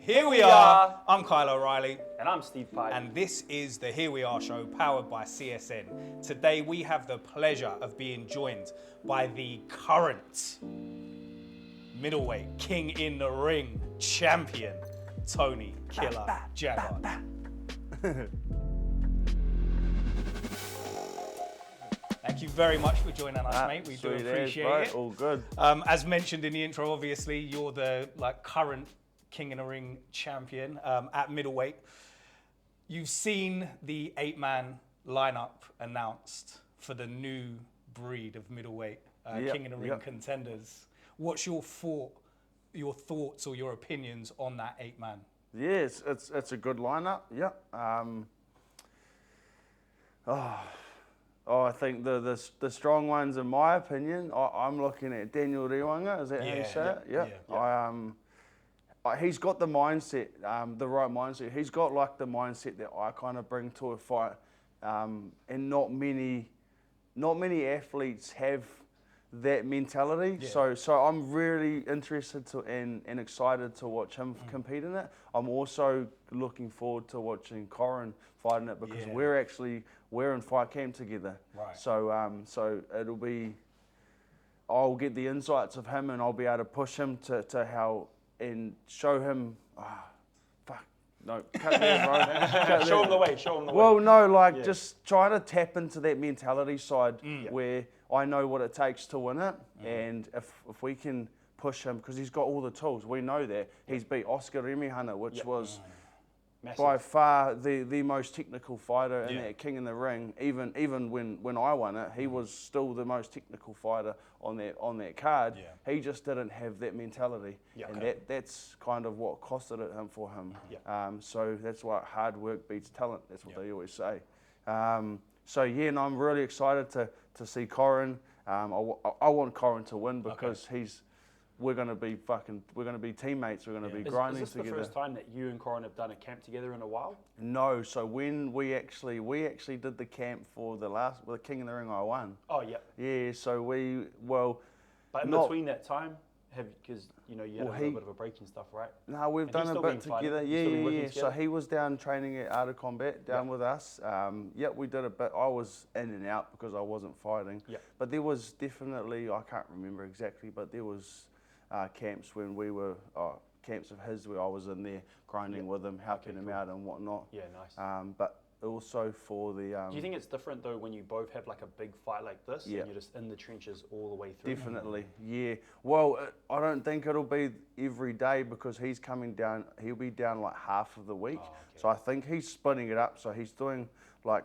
Here we are. I'm Kyle O'Reilly. And I'm Steve Pye. And this is the Here We Are show powered by CSN. Today we have the pleasure of being joined by the current middleweight king in the ring champion, Tony Killer Jaggard. Thank you very much for joining us, mate. We do appreciate it. All good. As mentioned in the intro, obviously, you're the current King in the Ring champion at middleweight. You've seen the 8-man lineup announced for the new breed of middleweight King in the Ring contenders. What's your thoughts or your opinions on that 8-man? Yes, it's a good lineup. Yeah. I think the strong ones, in my opinion, I'm looking at Daniel Riwanga. Is that how you say it? Yeah. He's got the mindset, the right mindset. He's got like the mindset that I kind of bring to a fight, and not many athletes have that mentality. Yeah. So I'm really interested and excited to watch him compete in it. I'm also looking forward to watching Corin fight in it because we're in fight camp together. Right. So it'll be, I'll get the insights of him and I'll be able to push him to how and show him. No, cut that, bro. Show him the way. Well, no, just try to tap into that mentality side where I know what it takes to win it, and if we can push him, because he's got all the tools, we know that. He's beat Oscar Remihana, which was by far the most technical fighter in that King in the Ring. Even when I won it, he was still the most technical fighter on that card. Yeah. He just didn't have that mentality, and that's kind of what costed it for him. Yeah. So that's why hard work beats talent. That's what they always say. And I'm really excited to see Corin. I want Corin to win because we're gonna be teammates. We're gonna be grinding together. Is this the first time that you and Corin have done a camp together in a while? No. So when we actually did the camp for the King in the Ring, I won. Oh yeah. Yeah. So But in between that time, because you had a little bit of a break and stuff, right? No, we've done a bit together. Yeah. So he was down training at Art of Combat with us. We did a bit. I was in and out because I wasn't fighting. Yeah. But there was definitely, I can't remember exactly, but there was camps when we were camps of his where I was in there grinding with him, helping him out and whatnot. Yeah, nice. But also for the. Do you think it's different though when you both have like a big fight like this and you're just in the trenches all the way through? Definitely, yeah. Well, I don't think it'll be every day because he's coming down. He'll be down like half of the week. Oh, okay. So I think he's splitting it up. So he's doing like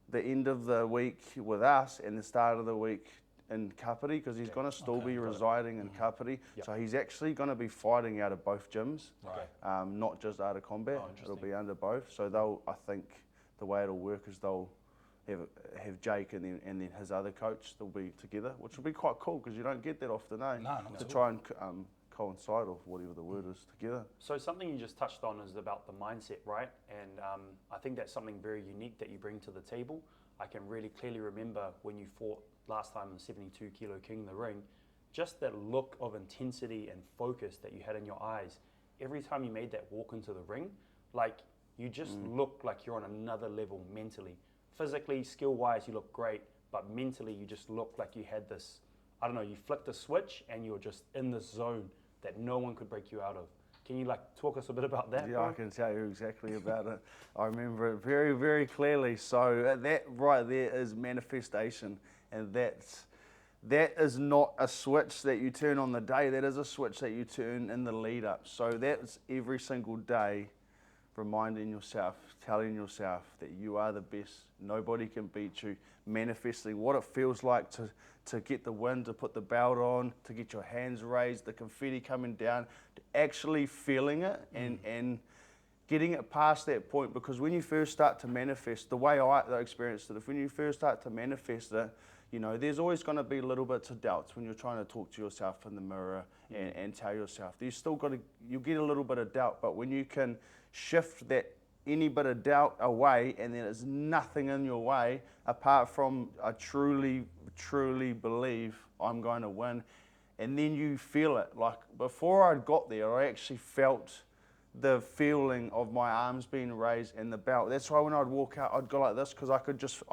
the end of the week with us and the start of the week in Kapiti because he's going to still be residing in Kapiti. Yep. So he's actually going to be fighting out of both gyms, not just Art of Combat. It'll be under both. So I think the way it'll work is they'll have Jake and then his other coach. They'll be together, which will be quite cool because you don't get that often, eh? No, not to try and coincide or whatever the word is together. So something you just touched on is about the mindset, right? And I think that's something very unique that you bring to the table. I can really clearly remember when you fought last time in the 72 kilo King in the Ring, just that look of intensity and focus that you had in your eyes. Every time you made that walk into the ring, like you just look like you're on another level mentally. Physically, skill-wise, you look great, but mentally you just look like you had this, I don't know, you flicked a switch and you're just in this zone that no one could break you out of. Can you talk us a bit about that? Yeah, bro? I can tell you exactly about it. I remember it very, very clearly. So that right there is manifestation, and that is not a switch that you turn on the day. That is a switch that you turn in the lead up. So that's every single day, reminding yourself, telling yourself that you are the best. Nobody can beat you. Manifesting what it feels like to get the win, to put the belt on, to get your hands raised, the confetti coming down, to actually feeling it and getting it past that point. Because when you first start to manifest, the way I experienced it, when you first start to manifest it, there's always going to be little bits of doubts when you're trying to talk to yourself in the mirror and tell yourself. You get a little bit of doubt, but when you can shift that any bit of doubt away and then there's nothing in your way apart from I truly believe I'm going to win, and then you feel it. Like before I got there, I actually felt the feeling of my arms being raised and the belt. That's why when I'd walk out, I'd go like this because I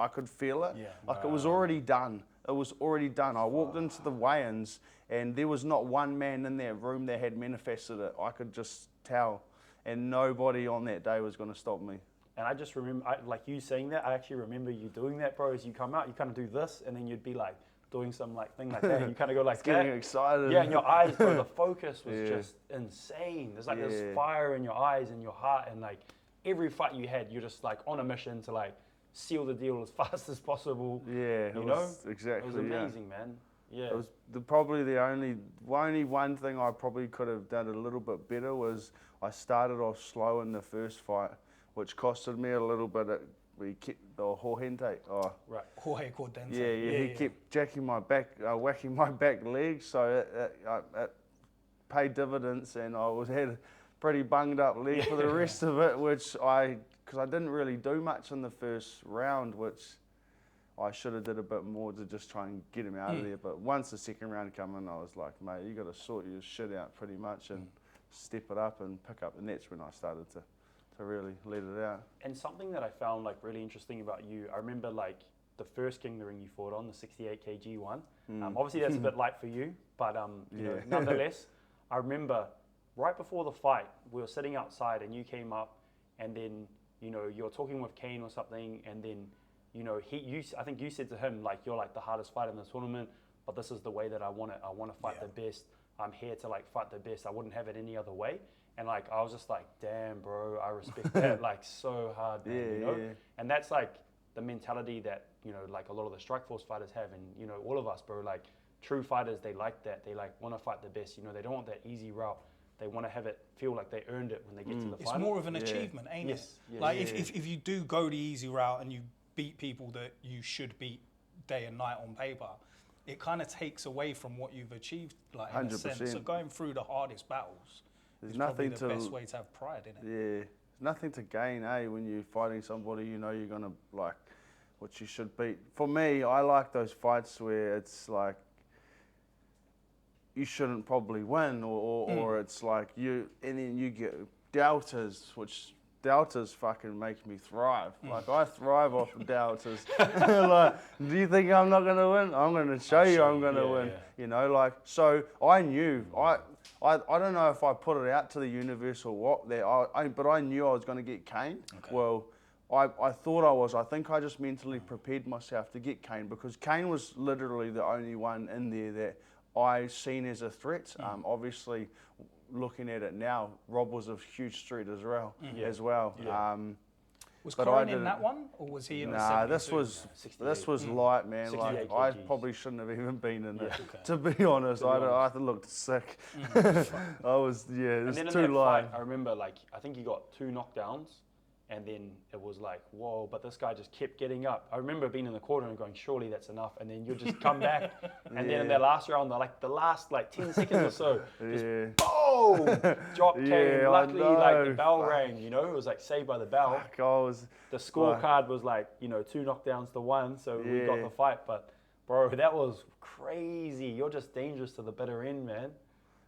could feel it. Yeah. Like it was already done. It was already done. I walked into the weigh-ins and there was not one man in that room that had manifested it. I could just tell, and nobody on that day was going to stop me. And I just remember, like you saying that, I actually remember you doing that, bro. As you come out, you kind of do this, and then you'd be like doing some like thing like that. And you kind of go like Getting that. excited. Yeah, and your eyes, bro, the focus was Yeah. just insane. There's like Yeah. this fire in your eyes and your heart, and like every fight you had, you're just like on a mission to like seal the deal as fast as possible. Yeah, you it know? was exactly. It was amazing, man. Yeah. It was probably the only one thing I probably could have done a little bit better was I started off slow in the first fight, which costed me a little bit. We kept the Jorge. Oh, Right. Jorge Cordense. yeah, he kept jacking my back, whacking my back leg, so it paid dividends, and I had a pretty bunged up leg for the rest of it, because I didn't really do much in the first round, which I should have did a bit more to just try and get him out of there. But once the second round came in, I was like, mate, you got to sort your shit out pretty much and step it up and pick up, and that's when I started to really let it out. And something that I found like really interesting about you, I remember like the first King of the Ring you fought on, the 68 kg one. Obviously that's a bit light for you, but you know, nonetheless, I remember right before the fight, we were sitting outside and you came up, and then you know you're talking with Kane or something, and then you know I think you said to him like, you're like the hardest fighter in the tournament, but this is the way that I want it. I want to fight the best. I'm here to like fight the best. I wouldn't have it any other way. And like I was just like, damn, bro, I respect that like so hard, man, you know. And that's like the mentality that you know, like a lot of the Strikeforce fighters have, and you know, all of us, bro. Like true fighters, they like that. They like want to fight the best. You know, they don't want that easy route. They want to have it feel like they earned it when they get to the final. It's more of an achievement, ain't it? Yes, Like if you do go the easy route and you beat people that you should beat day and night on paper, it kind of takes away from what you've achieved, like in a sense. So going through the hardest battles is probably the best way to have pride in it. Yeah, there's nothing to gain, when you're fighting somebody you know you're gonna like, what you should beat. For me, I like those fights where it's like you shouldn't probably win, or it's like and then you get doubters, which doubters fucking make me thrive. Like I thrive off of doubters. Like, do you think I'm not gonna win? I'm gonna show you I'm gonna win. You know, like, so I knew I don't know if I put it out to the universe or what, but I knew I was going to get Kane. Okay. Well, I thought I was. I think I just mentally prepared myself to get Kane, because Kane was literally the only one in there that I seen as a threat. Obviously, looking at it now, Rob was a huge threat as well. Yeah. Was Corin in that one, or was he in the 72? This was light, man. Like I probably shouldn't have even been in it. To be honest, I looked sick. I was it was too light. I remember like I think you got 2 knockdowns, and then it was like, whoa, but this guy just kept getting up. I remember being in the corner and going, surely that's enough, and then you just come back, and then in that last round, the last 10 seconds or so, just boom, drop came. Luckily, like the bell rang, you know, it was like saved by the bell. The scorecard was like, you know, 2 knockdowns to 1, so we got the fight. But bro, that was crazy. You're just dangerous to the bitter end, man.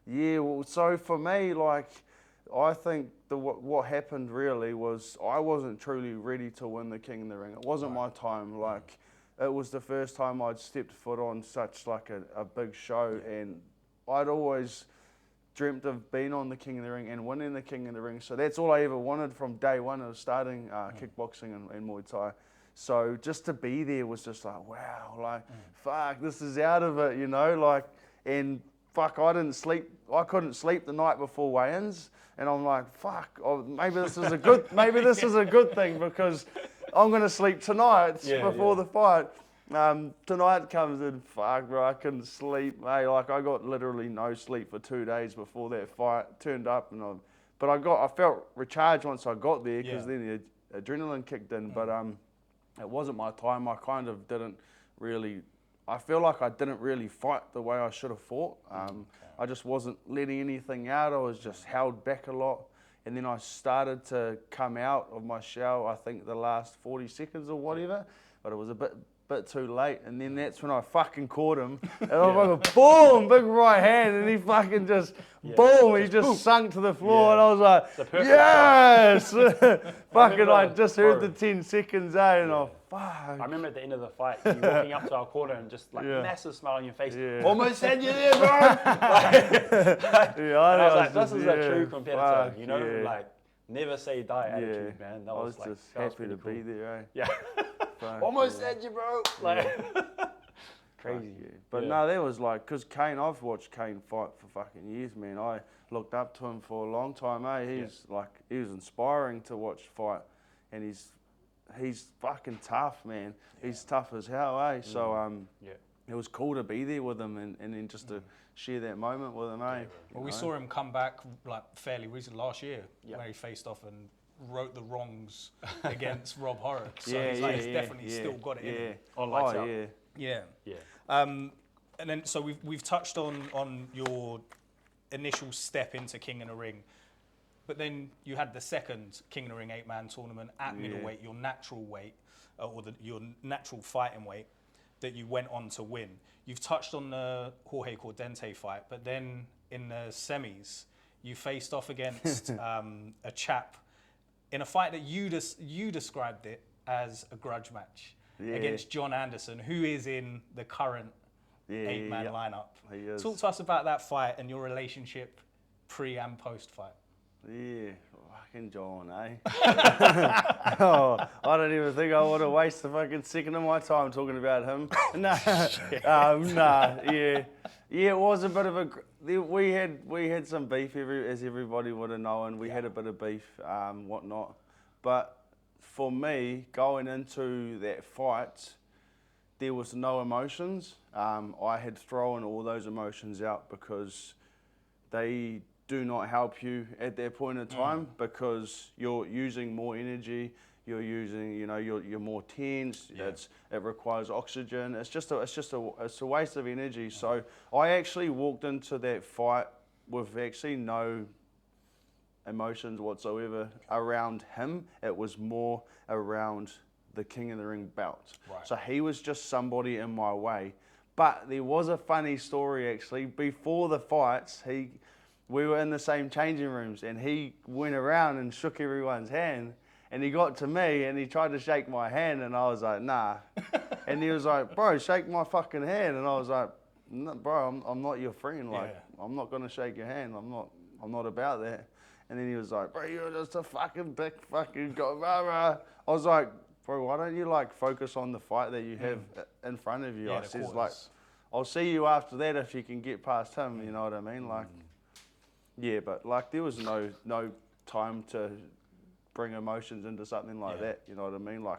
Yeah, well, so for me, like, I think what happened really was I wasn't truly ready to win the King of the Ring. It wasn't my time. Like, it was the first time I'd stepped foot on such like a big show, and I'd always dreamt of being on the King of the Ring and winning the King of the Ring. So that's all I ever wanted from day one of starting kickboxing and Muay Thai. So just to be there was just like, wow, like, fuck, this is out of it, you know, like, and fuck, I didn't sleep. I couldn't sleep the night before weigh-ins, and I'm like, fuck, maybe this is a good thing, because I'm gonna sleep tonight before the fight. Tonight comes in, fuck, bro, I couldn't sleep, mate. Like, I got literally no sleep for 2 days before that fight. Turned up, but I felt recharged once I got there, because then the adrenaline kicked in. But it wasn't my time. I kind of didn't really. I feel like I didn't really fight the way I should have fought. I just wasn't letting anything out. I was just held back a lot. And then I started to come out of my shell, I think the last 40 seconds or whatever. But it was a bit bit too late, and then that's when I fucking caught him, and I was like, boom, big right hand, and he fucking just, boom, he just sunk to the floor, and I was like, yes! Fucking, I just heard the 10 seconds, and I fuck. I remember at the end of the fight, you walking up to our corner and just like massive smile on your face. Yeah. Almost had you there, bro. I was like, this is a true competitor, you know, like never say die attitude, man. That I was like, just happy to be there, eh? Yeah. Fuck, Almost had you, bro. Like crazy. But no, that was like, because Kane, I've watched Kane fight for fucking years, man. I looked up to him for a long time, eh? He's like, he was inspiring to watch fight, and he's fucking tough, man. He's tough as hell, eh? So it was cool to be there with him and then just to share that moment with him, eh? Well, we saw him come back like fairly recent last year, where he faced off and wrote the wrongs against Rob Horrocks. So he's definitely still got it in him. Yeah. And then so we've touched on your initial step into King in the Ring, but then you had the second King in the Ring 8-man tournament at middleweight, your natural weight, or your natural fighting weight that you went on to win. You've touched on the Jorge Cordente fight, but then in the semis, you faced off against a chap in a fight that you described it as a grudge match against John Anderson, who is in the current 8-man lineup. Talk to us about that fight and your relationship pre and post fight. Yeah, fucking John, eh? I don't even think I would have wasted a fucking second of my time talking about him. Yeah, it was a bit of a. We had some beef, as everybody would have known. We had a bit of beef, whatnot. But for me, going into that fight, there was no emotions. I had thrown all those emotions out because they do not help you at that point in time because you're using more energy. You're using, you're more tense. It requires oxygen. It's a waste of energy. So I actually walked into that fight with actually no emotions whatsoever around him. It was more around the King of the Ring belt. Right. So he was just somebody in my way. But there was a funny story actually. Before the fights, we were in the same changing rooms and he went around and shook everyone's hand. And he got to me and he tried to shake my hand and I was like, nah. And he was like, bro, shake my fucking hand. And I was like, no, bro, I'm not your friend. Like, I'm not going to shake your hand. I'm not about that. And then he was like, bro, you're just a fucking big fucking guy. I was like, bro, why don't you like focus on the fight that you have in front of you? I says like, I'll see you after that if you can get past him. You know what I mean? Like, yeah, but like there was no time to bring emotions into something like that. You know what I mean? Like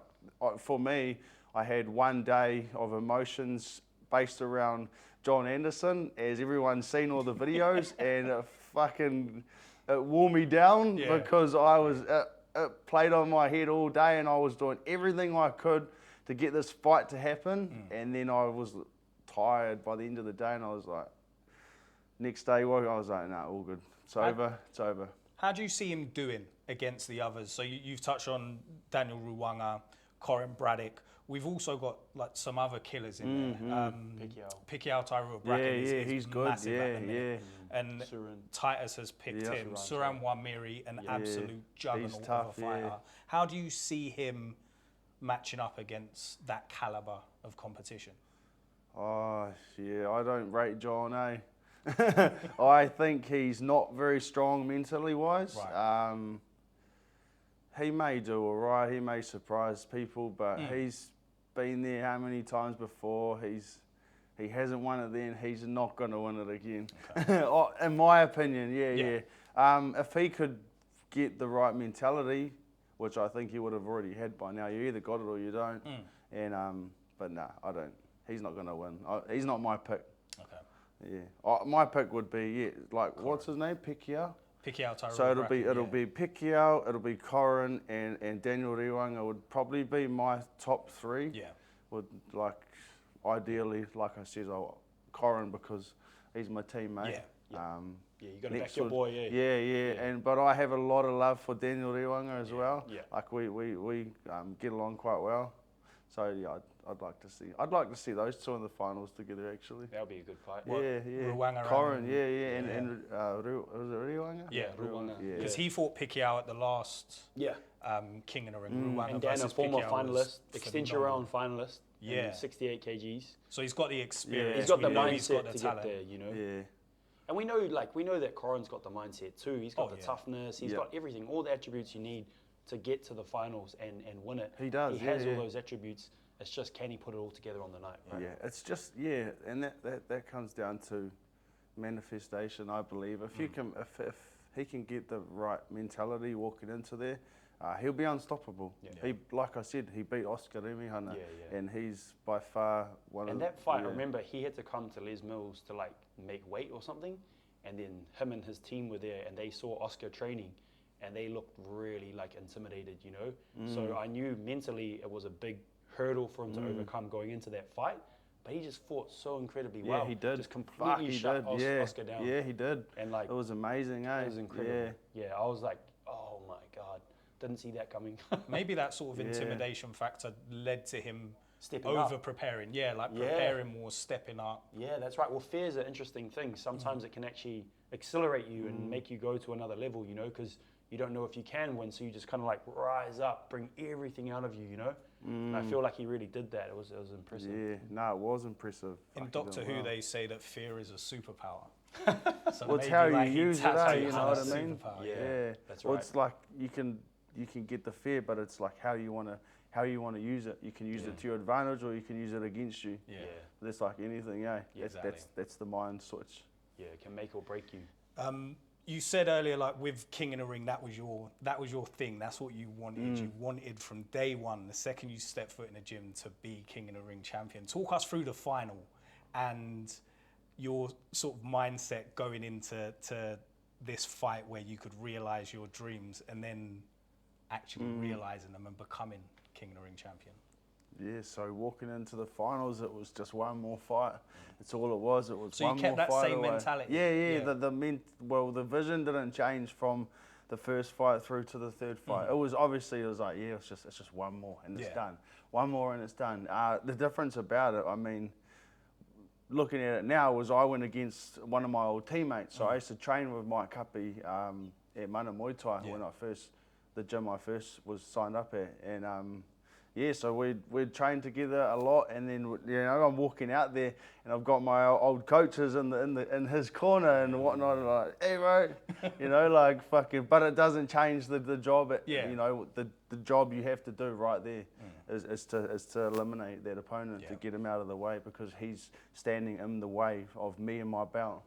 for me, I had one day of emotions based around John Anderson, as everyone's seen all the videos, and it wore me down because I was it played on my head all day, and I was doing everything I could to get this fight to happen, and then I was tired by the end of the day, and I was like, next day I was like, nah, all good. It's over. How do you see him doing against the others? So you've touched on Daniel Ruwanga, Corin Braddock. We've also got like some other killers in there. Picquiao Tyrell Bracken is good. Massive at the minute. And Titus has picked him. Suran Wamiri, an absolute juggernaut of a fighter. How do you see him matching up against that caliber of competition? Oh, yeah, I don't rate John, eh? I think he's not very strong mentally wise. Right. He may do all right, he may surprise people, but he's been there how many times before? He hasn't won it then, he's not going to win it again. Okay. In my opinion, if he could get the right mentality, which I think he would have already had by now, you either got it or you don't. But nah, I don't. He's not going to win. He's not my pick. Okay. Yeah, my pick would be what's his name? Picquiao. Tyrell. So it'll be Picquiao, it'll be Corin and Daniel Ruwanga would probably be my top three. Yeah. Would ideally, like I said, Corin because he's my teammate. Yeah. You got to back your boy. Yeah. But I have a lot of love for Daniel Ruwanga as well. Yeah. Like we get along quite well. So yeah, I'd like to see those two in the finals together actually. That'll be a good fight. Yeah. Ruanga Corin, and- and was it Ruanga? Yeah, Ruanga. Ruanga. Because he fought Picquiao at the last Yeah. King in the Ring. Ruanga And Dan, a versus former Picquiao was finalist, extension phenomenal. round finalist. Yeah. In 68 kgs. So he's got the experience. He's got We the know he's got mindset the to talent. get there, you know. Yeah. And we know that Corin's got the mindset too. He's got Oh, the yeah. toughness. He's got everything, all the attributes you need to get to the finals and win it. He does, He has yeah. all those attributes. It's just, can he put it all together on the night, right? Yeah, it's just and that comes down to manifestation, I believe. If you can, if he can get the right mentality walking into there, he'll be unstoppable. Yeah. He, like I said, he beat Oscar Remihana, Yeah. and he's by far one of. And that fight, yeah. I remember he had to come to Les Mills to like make weight or something, and then him and his team were there, and they saw Oscar training, and they looked really like intimidated, you know. So I knew mentally it was a big hurdle for him to overcome going into that fight, but he just fought so incredibly well. Yeah, he did. Just completely he shut did. Oscar down. Yeah, he did. And like It was amazing, eh? it was incredible. Yeah, I was like, oh my god, didn't see that coming. Maybe that sort of Yeah. intimidation factor led to him Stepping up. over preparing. Yeah, like Yeah. preparing more, stepping up. Yeah, that's right. Well, fear is an interesting thing. Sometimes it can actually accelerate you and make you go to another level, you know, because you don't know if you can win. So you just kind of like rise up, bring everything out of you, you know. And I feel like he really did that. It was impressive. Yeah, no, it was impressive. In Fuck, he Doctor did Who, well. they say that fear is a superpower. So Well, it's maybe, how you like, he use it, tapped eh? into You know that what I mean? superpower, Yeah. That's Well, right. it's like you can get the fear, but it's like how you want to use it. You can use it to your advantage, or you can use it against you. Yeah. That's like anything, eh? Yeah, That's the mind switch. Yeah, it can make or break you. You said earlier, like with King in the Ring, that was your thing. That's what you wanted. You wanted from day one, the second you stepped foot in the gym, to be King in the Ring champion. Talk us through the final and your sort of mindset going into this fight where you could realize your dreams and then actually realizing them and becoming King in the Ring champion. Yeah, so walking into the finals, it was just one more fight. It's all it was. It was So you one kept more that fight same away. mentality? Yeah. Yeah. The vision didn't change from the first fight through to the third fight. It was obviously like, yeah, it's just one more and it's done. One more and it's done. The difference about it, I mean, looking at it now, was I went against one of my old teammates. So I used to train with Mike Cuppy at Mana Muay Thai when the gym I first was signed up at, and so we'd train together a lot, and then I'm walking out there, and I've got my old coaches in his corner and whatnot, and like, hey bro, like fucking. But it doesn't change the job. The job you have to do right there is to eliminate that opponent, to get him out of the way, because he's standing in the way of me and my belt,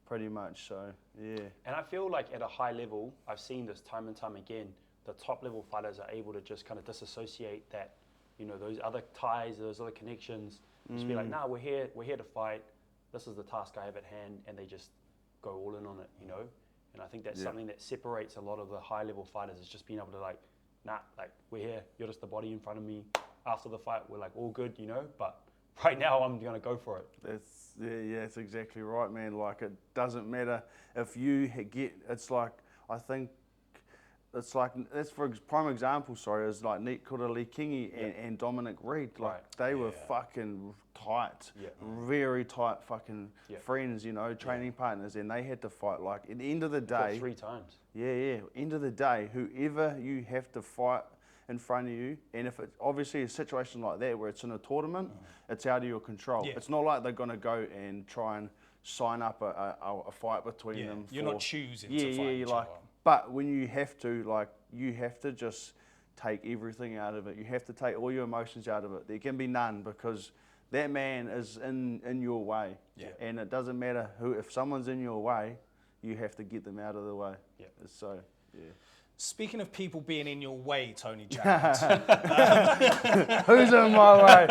pretty much. So yeah. And I feel like at a high level, I've seen this time and time again, the top level fighters are able to just kind of disassociate that, those other ties, those other connections, just be like, nah, we're here to fight. This is the task I have at hand, and they just go all in on it, And I think that's something that separates a lot of the high level fighters, is just being able to like, nah, like we're here, you're just the body in front of me. After the fight, we're like all good, but right now I'm gonna go for it. That's exactly right, man. Like, it doesn't matter if you it's like, I think, it's like, that's for prime example, is like Nick Kurali Kingi and Dominic Reed. Like, they were fucking tight, very tight fucking friends, training partners, and they had to fight. Like, at the end of the day, 3 times. End of the day, whoever you have to fight in front of you, and if it's obviously a situation like that where it's in a tournament, it's out of your control. It's not like they're going to go and try and sign up a fight between them. You're not choosing to fight each other. But when you have to just take everything out of it. You have to take all your emotions out of it. There can be none, because that man is in your way. And it doesn't matter if someone's in your way, you have to get them out of the way. So, Speaking of people being in your way, Tony Jaggard. Who's in my way?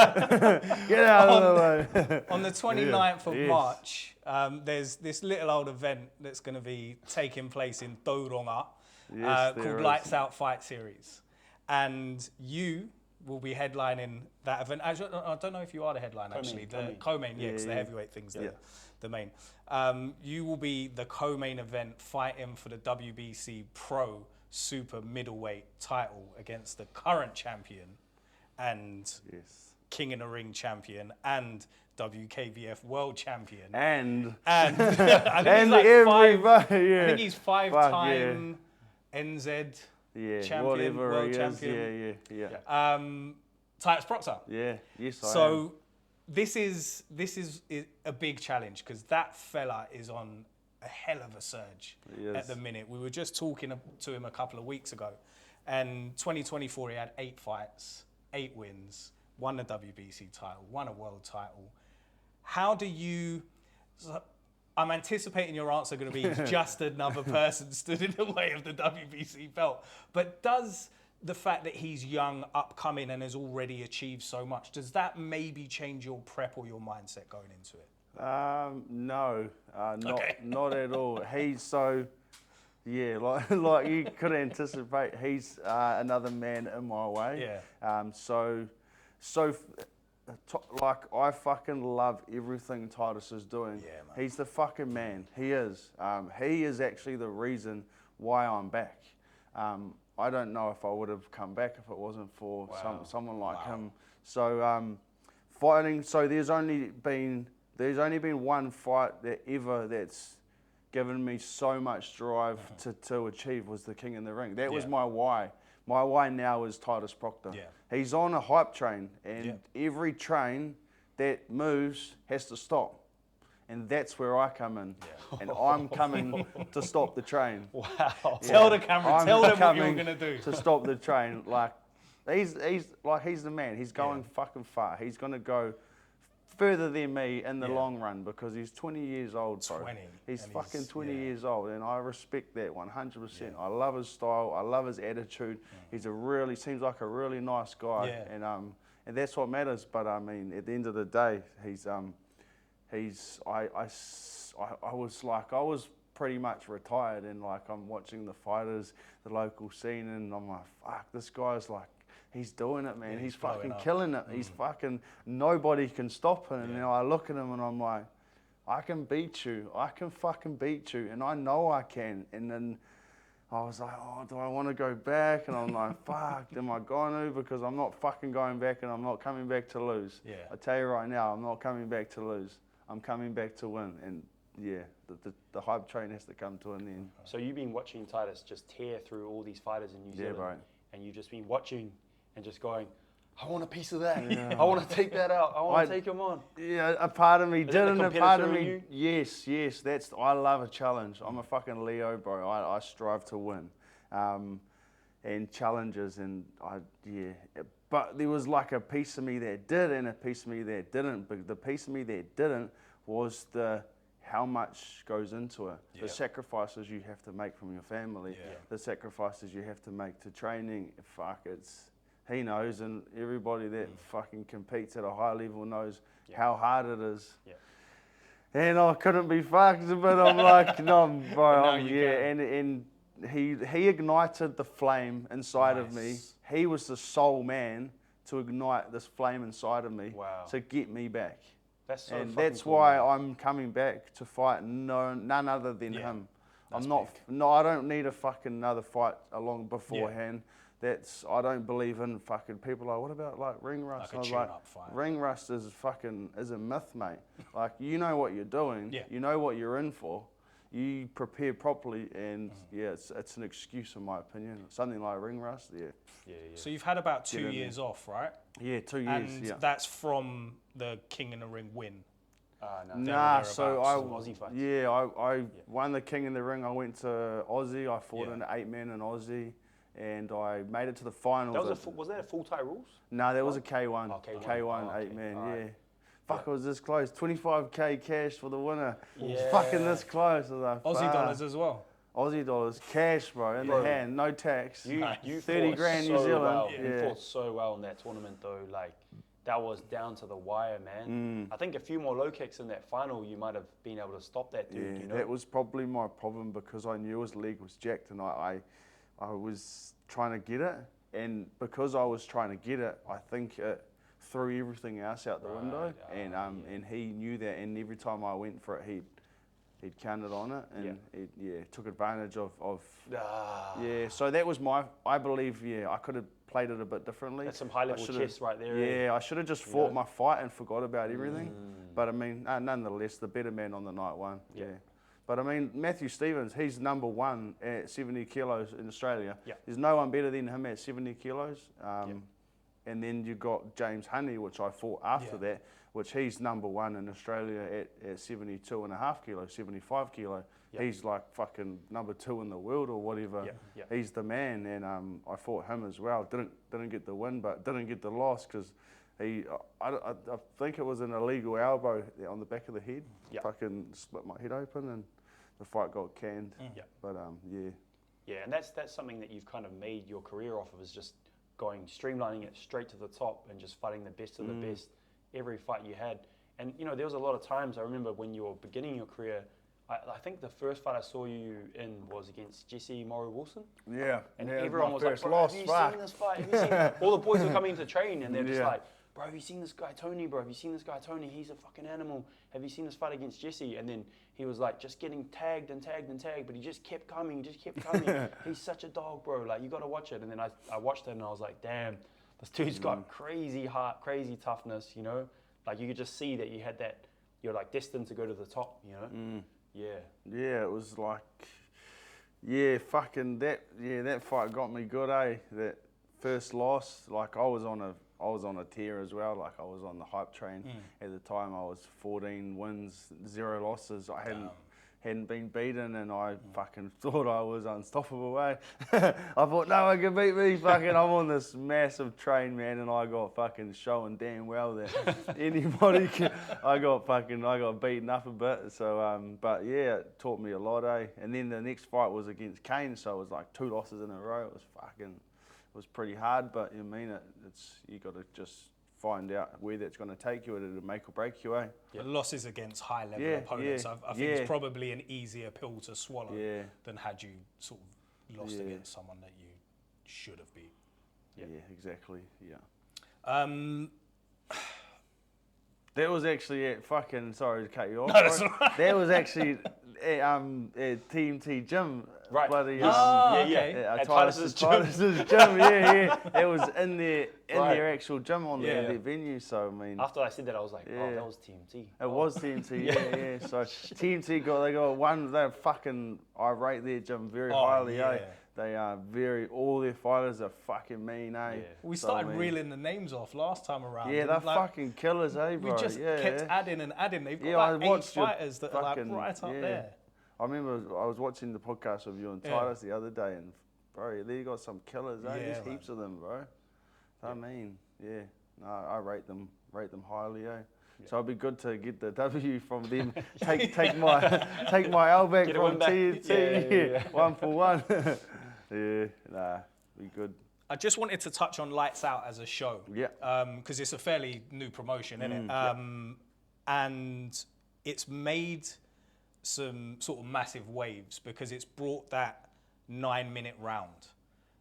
Get out of the way. On the 29th of March, there's this little old event that's going to be taking place in Tauranga called Lights Out Fight Series. And you will be headlining that event. Actually, I don't know if you are the headline, actually. The co-main, because the heavyweight thing's the main. You will be the co-main event, fighting for the WBC Pro Super Middleweight title against the current champion, and Yes. King in the Ring champion and WKVF world champion. And I think and he's like everybody, yeah. I think he's Fuck, five-time NZ yeah, champion, whatever world he champion. is, yeah. Titus Proctor. Yeah, yes, I am. So this is a big challenge because that fella is on a hell of a surge He is. at the minute. We were just talking to him a couple of weeks ago, and 2024 he had 8 fights, 8 wins, won the WBC title, won a world title. How do you? So I'm anticipating your answer going to be just another person stood in the way of the WBC belt, but does the fact that he's young, upcoming, and has already achieved so much, does that maybe change your prep or your mindset going into it? No, Okay. not at all. He's so, yeah, like you could anticipate, he's another man in my way. Yeah. Like I fucking love everything Titus is doing. Yeah, man. He's the fucking man. He is. He is actually the reason why I'm back. I don't know if I would have come back if it wasn't for someone like him. So fighting. So there's only been one fight that's given me so much drive to achieve was the King in the Ring. That was my why. My why now is Titus Proctor. Yeah. He's on a hype train, and every train that moves has to stop. And that's where I come in. Yeah. And I'm coming to stop the train. Wow. Yeah. Tell the camera, I'm tell them what you're coming going to do. to stop the train. Like, he's the man. He's going fucking far. He's going to go further than me in the long run because he's 20 years old, bro. 20. He's fucking 20 years old, and I respect that 100%. Yeah. I love his style. I love his attitude. He's seems like a really nice guy, and that's what matters. But I mean, at the end of the day, I was pretty much retired, and like I'm watching the fighters, the local scene, and I'm like, fuck, this guy's like, he's doing it, man. He's fucking killing it. He's fucking, nobody can stop him. And I look at him and I'm like, I can beat you. I can fucking beat you. And I know I can. And then I was like, oh, do I want to go back? And I'm like, fuck, am I going to? Because I'm not fucking going back, and I'm not coming back to lose. Yeah. I tell you right now, I'm not coming back to lose. I'm coming back to win. And yeah, the hype train has to come to an end. So you've been watching Titus just tear through all these fighters in New Zealand. Bro. And you've just been watching and just going, I want a piece of that. I want to take that out. I want to take him on. Yeah, a part of me didn't. A part of competitor in me, you? yes. I love a challenge. I'm a fucking Leo, bro. I strive to win, and challenges, and But there was like a piece of me that did, and a piece of me that didn't. But the piece of me that didn't was how much goes into it. The sacrifices you have to make from your family, the sacrifices you have to make to training. Fuck, he knows, and everybody that fucking competes at a high level knows how hard it is. Yeah. And I couldn't be fucked, but I'm like, no, bro, and he ignited the flame inside of me. He was the sole man to ignite this flame inside of me to get me back. That's cool, why man. I'm coming back to fight none other than him. That's I don't need a fucking another fight along beforehand. I don't believe in fucking people like, what about like ring rust? Like a I was tune-up fight. Ring rust is a myth, mate. Like, you know what you're doing. You know what you're in for. You prepare properly, and it's an excuse in my opinion. Something like ring rust, So you've had about 2 years off, right? Yeah, 2 years. And that's from the King in the Ring win. Nah, so I Aussie won the King in the Ring. I went to Aussie. I fought in 8 men in Aussie, and I made it to the finals. Was that a full Thai rules? No, that was a K1. Oh, K1. K1 8 man. Right. Fuck, it was this close. 25k cash for the winner. It was fucking this close. I was like, Aussie dollars as well. Aussie dollars, cash, bro, in the hand, no tax. You 30 grand New Zealand. Well. You fought so well in that tournament, though. Like, that was down to the wire, man. I think a few more low kicks in that final, you might have been able to stop that dude. Yeah, you know? that was probably my problem because I knew his leg was jacked, and I was trying to get it, and because I was trying to get it, I think it threw everything else out the window, and he knew that, and every time I went for it, he'd counted on it, and he took advantage of so that was I believe, I could have played it a bit differently. That's some high-level chess right there. Yeah, I should have just fought my fight and forgot about everything. But I mean, nonetheless, the better man on the night won. Yeah. But I mean, Matthew Stevens, he's number 1 at 70 kilos in Australia. Yeah. There's no one better than him at 70 kilos. And then you got James Honey, which I fought after that, which he's number 1 in Australia at 72.5 kilos, 75 kilo. Yep. He's like fucking number 2 in the world or whatever. He's the man, and I fought him as well. Didn't get the win, but didn't get the loss because I think it was an illegal elbow on the back of the head. Fucking split my head open, and the fight got canned. But Yeah, and that's something that you've kind of made your career off of, is just streamlining it straight to the top and just fighting the best of the best every fight you had. And you know, there was a lot of times, I remember when you were beginning your career, I think the first fight I saw you in was against Jesse Morrow-Wilson. Yeah. And everyone was like, bro, have you seen this fight? Have you seen it? All the boys were coming to train and they're just like, bro, have you seen this guy Tony, bro? Have you seen this guy Tony? He's a fucking animal. Have you seen this fight against Jesse? And then he was like just getting tagged and tagged and tagged, but he just kept coming, He's such a dog, bro. Like, you got to watch it. And then I watched it and I was like, damn, this dude's got crazy heart, crazy toughness, you know? Like, you could just see that you had that, you're like destined to go to the top, you know? Yeah, it was like, that fight got me good, eh? That first loss, like I was on a tear as well. Like, I was on the hype train at the time. I was 14 wins, 0 losses. I hadn't been beaten, and I fucking thought I was unstoppable, eh? I thought no one can beat me. Fucking, I'm on this massive train, man, and I got fucking showing damn well that anybody can. I got beaten up a bit. So, but yeah, it taught me a lot, eh? And then the next fight was against Kane, so it was like 2 losses in a row. It was pretty hard, but you mean you got to just find out where that's going to take you, to make or break you, eh? The losses against high-level opponents, I think it's probably an easier pill to swallow than had you sort of lost against someone that you should have beat. Yeah, exactly, yeah. That was actually at fucking, sorry to cut you off. No, that's all right. That was actually at TMT gym. Right. Bloody, okay. At Titus's gym. yeah. It was in their actual gym on their venue. So I mean, after I said that, I was like, oh, that was TMT. It was TMT. Yeah. So TMT got one. They're fucking. I rate their gym very highly. Eh? They are all their fighters are fucking mean, eh? Yeah. We started reeling the names off last time around. Yeah, they're fucking killers, eh, bro? We just kept adding and adding. They've got like 8 fighters that are like right up there. I remember I was watching the podcast of you and Titus the other day, and bro, there you got some killers, eh? There's heaps of them, bro. I mean, no, I rate them highly, eh? Yeah. So it'd be good to get the W from them. take my L back from TNT. 1 for 1. Be good. I just wanted to touch on Lights Out as a show. Yeah. Because it's a fairly new promotion, isn't it? And it's made some sort of massive waves because it's brought that 9-minute round.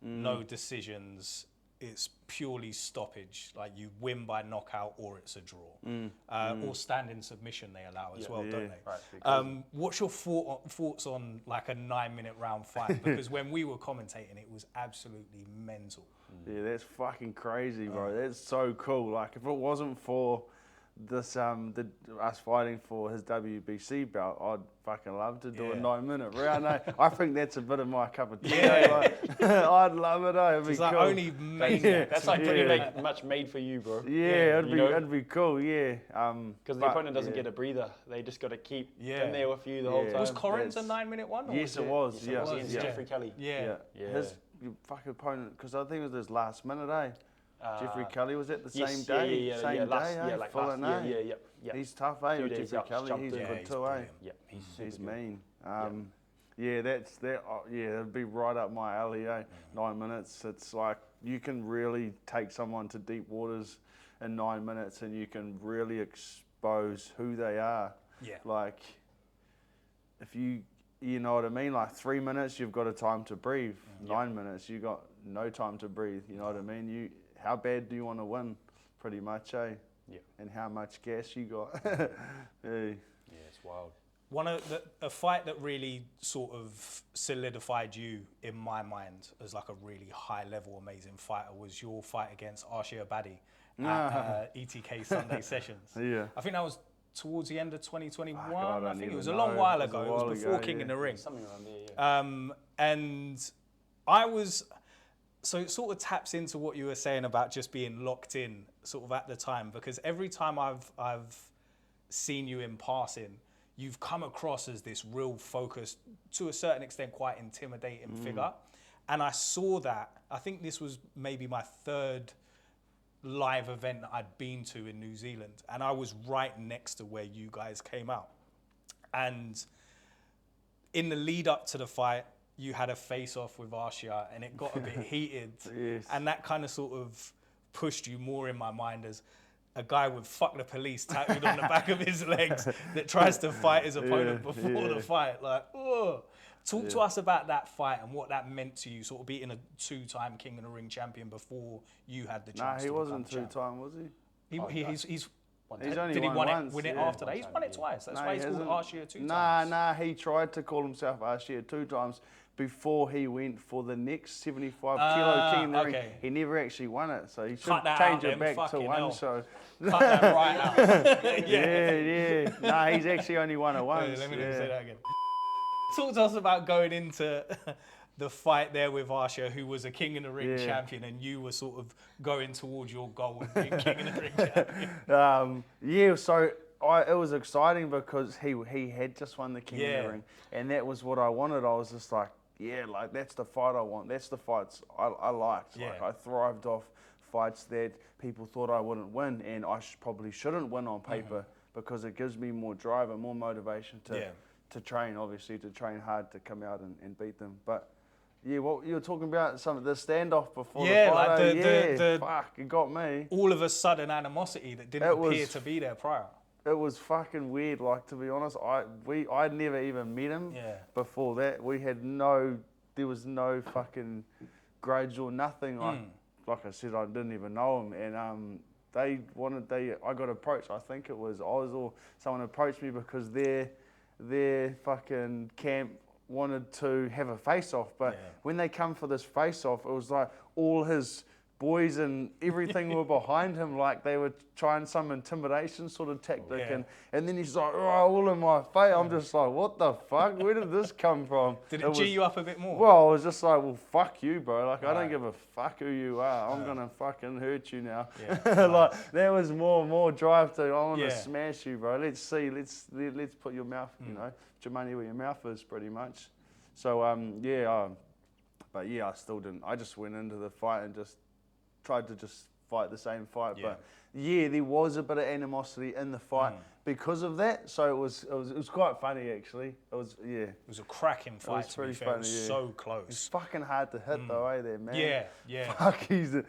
No decisions. It's purely stoppage. Like, you win by knockout or it's a draw. Or standing submission they allow as well, don't they? Right, what's your thoughts on like a 9-minute round fight? Because when we were commentating, it was absolutely mental. Yeah, that's fucking crazy, bro. That's so cool. Like, if it wasn't for this us fighting for his WBC belt, I'd fucking love to do a 9-minute round. I think that's a bit of my cup of tea. I'd love it. It'd be cool. Only that's like pretty much made for you, bro. Yeah, it'd be cool. Yeah, because the opponent doesn't get a breather. They just got to keep in there with you the whole time. Was Corrins a 9-minute one? Yes, it was. Yes, it was against Jeffrey Kelly. Yeah. His fucking opponent, because I think it was his last minute, eh? Jeffrey Kelly was at the same day, He's tough, eh? Jeffrey Kelly, he's good too, eh? Yeah, he's mean. It'd be right up my alley, eh? 9 minutes. It's like you can really take someone to deep waters in 9 minutes, and you can really expose who they are. Yeah. Like, if you know what I mean? Like 3 minutes, you've got a time to breathe. 9 minutes, you got no time to breathe. You know what I mean? How bad do you want to win? Pretty much, eh? Yeah. And how much gas you got? Yeah, it's wild. a fight that really sort of solidified you in my mind as like a really high level amazing fighter was your fight against Archie Abadi at ETK Sunday Sessions. Yeah. I think that was towards the end of 2021. God, I think it even was a long while It was a ago. It while was before ago, King in the Ring. Something around there, yeah. And I was, so it sort of taps into what you were saying about just being locked in sort of at the time, because every time I've seen you in passing, you've come across as this real focused, to a certain extent, quite intimidating figure. And I saw that. I think this was maybe my third live event that I'd been to in New Zealand. And I was right next to where you guys came out. And in the lead up to the fight, you had a face-off with Archia and it got a bit heated. Yes. And that kind of sort of pushed you more in my mind as a guy with "fuck the police" tattooed on the back of his legs that tries to fight his opponent before the fight. Like, oh. Talk to us about that fight and what that meant to you, sort of beating a two-time King of the Ring champion before you had the chance Nah, to he become wasn't champ. two-time, was he? He's only did he won win once, it yeah. after that? He's won it twice. That's why he's called Archia two times. Nah, he tried to call himself Archia 2 times before he went for the next 75 kilo King in the Ring. okay. He never actually won it, so he should Cut that change out it then, back to fucking one. hell. So Cut that right out. yeah. Nah, he's actually only won it once. Let me yeah. say that again. Talk to us about going into the fight there with Archia, who was a King in the Ring champion, and you were sort of going towards your goal of being King in the Ring champion. So it was exciting because he had just won the King of the Ring, and that was what I wanted. I was just like, like that's the fight I want. That's the fights I liked. Like I thrived off fights that people thought I wouldn't win, and I probably shouldn't win on paper because it gives me more drive and more motivation to train, obviously, to train hard to come out and beat them. But what you were talking about, some of the standoff before the fight. Like the fuck, it got me. All of a sudden animosity that didn't appear to be there prior. It was fucking weird. Like, to be honest, I'd never even met him before that. There was no fucking grudge or nothing. Like I said, I didn't even know him, and I got approached. I think it was Oz or someone approached me because their fucking camp wanted to have a face-off, but when they come for this face-off, it was like all his boys and everything were behind him, like they were trying some intimidation sort of tactic, and then he's like, all in my face. I'm just like, what the fuck? Where did this come from? Did it G you up a bit more? Well, I was just like, well, fuck you, bro. Like, I don't give a fuck who you are. I'm gonna fucking hurt you now. Like, there was more drive to, I want to smash you, bro. Let's see, let's put your mouth, put your money where your mouth is, pretty much. So but I still didn't. I just went into the fight and just tried to just fight the same fight, but there was a bit of animosity in the fight because of that. So it was quite funny, actually. It was a cracking fight. It was pretty funny. funny. It was so close. It's fucking hard to hit though, there, man. Yeah. Fuck, man.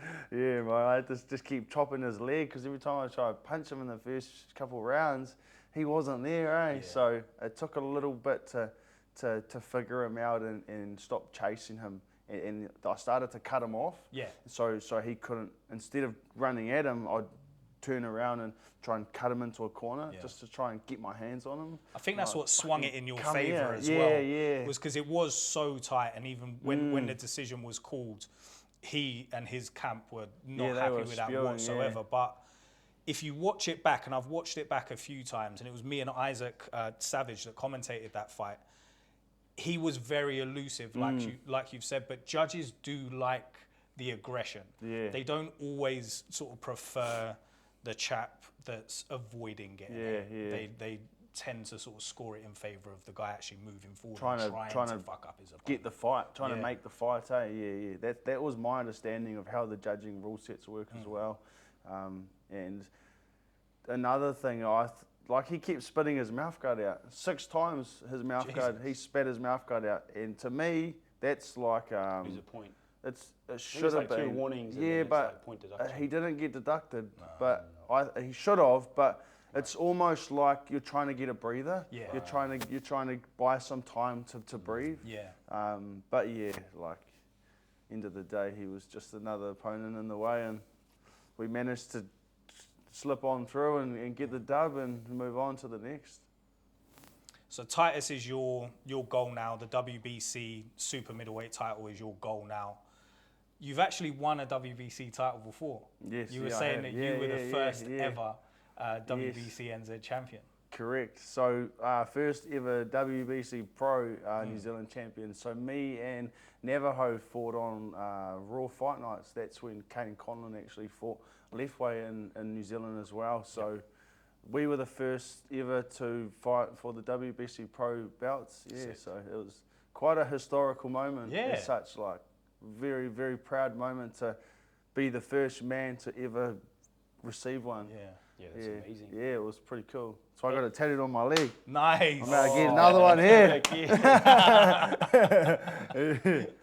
I had to just keep chopping his leg because every time I tried to punch him in the first couple rounds, he wasn't there, Yeah. So it took a little bit to figure him out and stop chasing him. And I started to cut him off. Yeah. So he couldn't, instead of running at him, I'd turn around and try and cut him into a corner just to try and get my hands on him. I think that's what swung it in your favour as well. Yeah. Was because it was so tight, and even when the decision was called, he and his camp were not happy with that whatsoever. Yeah. But if you watch it back, and I've watched it back a few times, and it was me and Isaac Savage that commentated that fight. He was very elusive, like you've said, but judges do like the aggression. Yeah. They don't always sort of prefer the chap that's avoiding getting it. They tend to sort of score it in favour of the guy actually moving forward, trying to fuck up his opponent. Get the fight, trying to make the fight. That was my understanding of how the judging rule sets work as well. And another thing, like he kept spitting his mouth guard out 6 times. His mouth guard, he spat his mouth guard out, and to me, that's like There's a point. It should have like been 2 warnings. Yeah, but like point deduction. he didn't get deducted. He should have. But it's almost like you're trying to get a breather. Yeah. You're trying to buy some time to breathe. Yeah. But like end of the day, he was just another opponent in the way, and we managed to slip on through and get the dub and move on to the next. So Titus is your goal now. The WBC super middleweight title is your goal now. You've actually won a WBC title before. Yes, You were yeah, I saying have. that Yeah, you were the yeah, first yeah. ever WBC NZ champion. Correct. So first ever WBC Pro New Zealand champion. So me and Navajo fought on Raw Fight Nights. That's when Kane Conlon actually fought Leftway in New Zealand as well. So we were the first ever to fight for the WBC Pro belts. Yeah, Sick. so it was quite a historical moment. Yeah. As such, like very, very proud moment to be the first man to ever receive one. Yeah, that's amazing. Yeah, it was pretty cool. So I got it tattooed on my leg. Nice. I'm about to get another one here.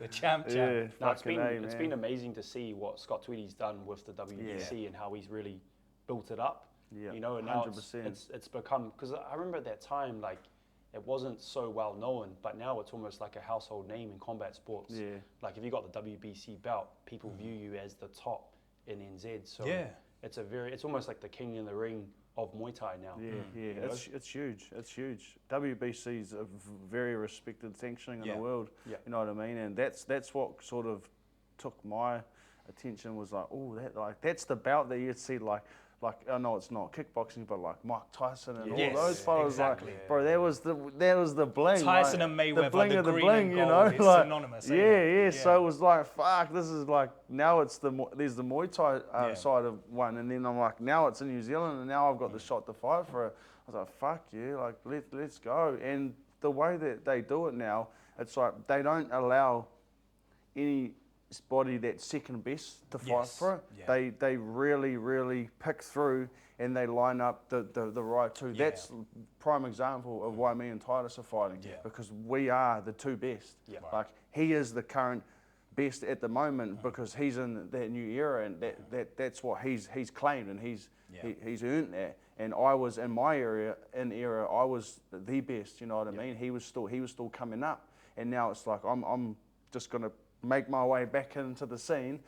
The champ. Yeah, No, it's fucking A, been man. amazing to see what Scott Tweedy's done with the WBC and how he's really built it up. Yeah, You know, and now 100%. it's become, because I remember at that time, like, it wasn't so well known, but now it's almost like a household name in combat sports. Yeah. Like if you got the WBC belt, people view you as the top in NZ. So Yeah. it's almost like the king in the ring of Muay Thai now. Yeah, yeah, You know? it's huge. It's huge. WBC is a very respected sanctioning in Yeah. the world. Yeah. You know what I mean? And that's what sort of took my attention, was like, oh, that's the bout that you'd see like I know it's not kickboxing, but like Mike Tyson and Yes, all those fellas. exactly. Like, bro, that was the bling. Tyson like, and Mayweather, the bling the of the green bling, and you gold know, is like, synonymous, Yeah, ain't it? yeah. So it was like, fuck, this is like, now it's there's the Muay Thai side of one, and then I'm like, now it's in New Zealand, and now I've got the shot to fight for it. I was like, fuck yeah, like let's go. And the way that they do it now, it's like they don't allow anybody that's second best to fight Yes, for it. yeah. They really pick through, and they line up the right two. Yeah. That's prime example of why me and Titus are fighting, Yeah. because we are the two best. Yeah. Like he is the current best at the moment because he's in that new era, and that's what he's claimed, and he's earned that. And I was in my era, I was the best. You know what I mean? He was still coming up, and now it's like I'm just gonna make my way back into the scene